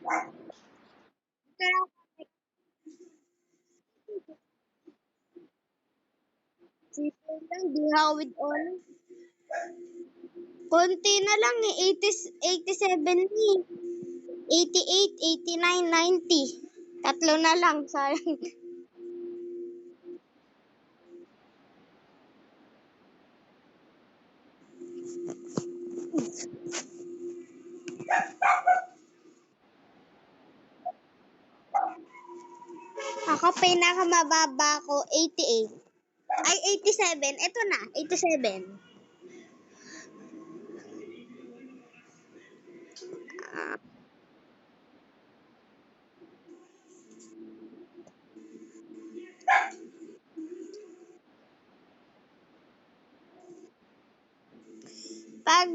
Kaya, simple lang, di ako with honor. Konti na lang eh, 80, 87 eh. 88, 89, 90. Tatlo na lang, sayang. Ako, pinakamababa ko, 88. Ay, 87. Ito na, 87. Pag,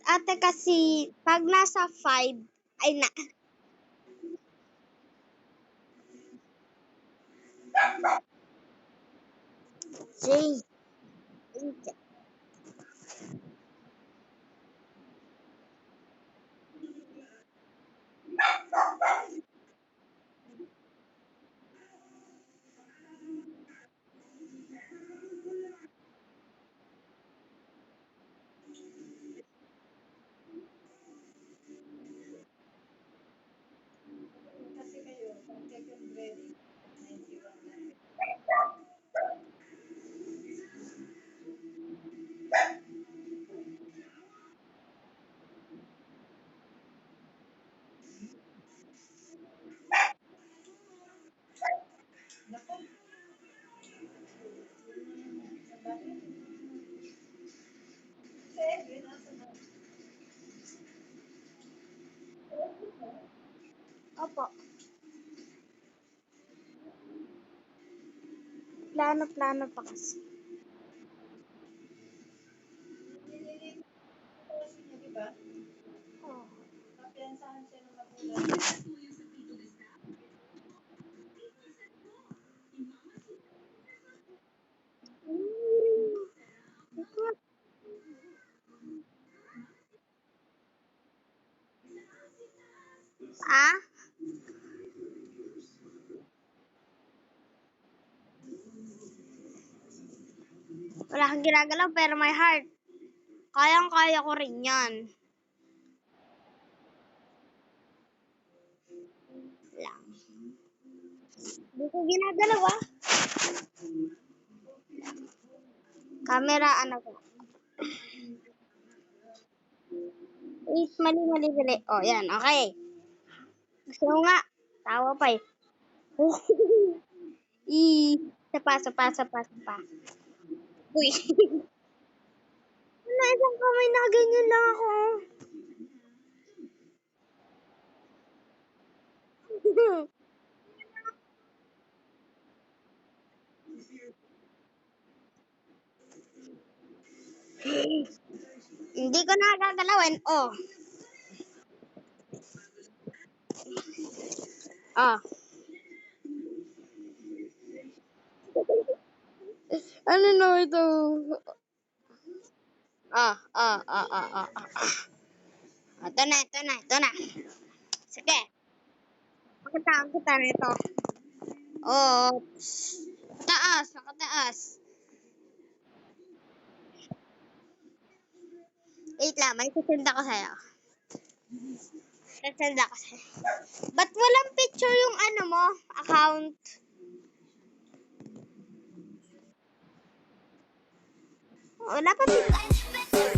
ate kasi, pag nasa 5, ay na, J. Opo. Plano pa kasi. Oh. Ah? Wala kang ginagalaw pero may heart. Kayang-kaya ko rin yan. Lang. Hindi ko ginagalaw ah. Camera, ano ko. Wait, mali. Oh, yan, okay. Gusto mo nga. Tawa pa eh. Sapa. Uy. Wala, isang kamay na ganyan lang ako. Hindi ko na gagalawin. Oh. Ah. Ano na ito? Ah. Ito na. Sige. Pakitaan kita na ito. Oh. Nakataas. Wait lang, may sasend ako sa'yo. Sasend ako sa'yo. Ba't walang picture yung ano mo? Account? Wala pa picture.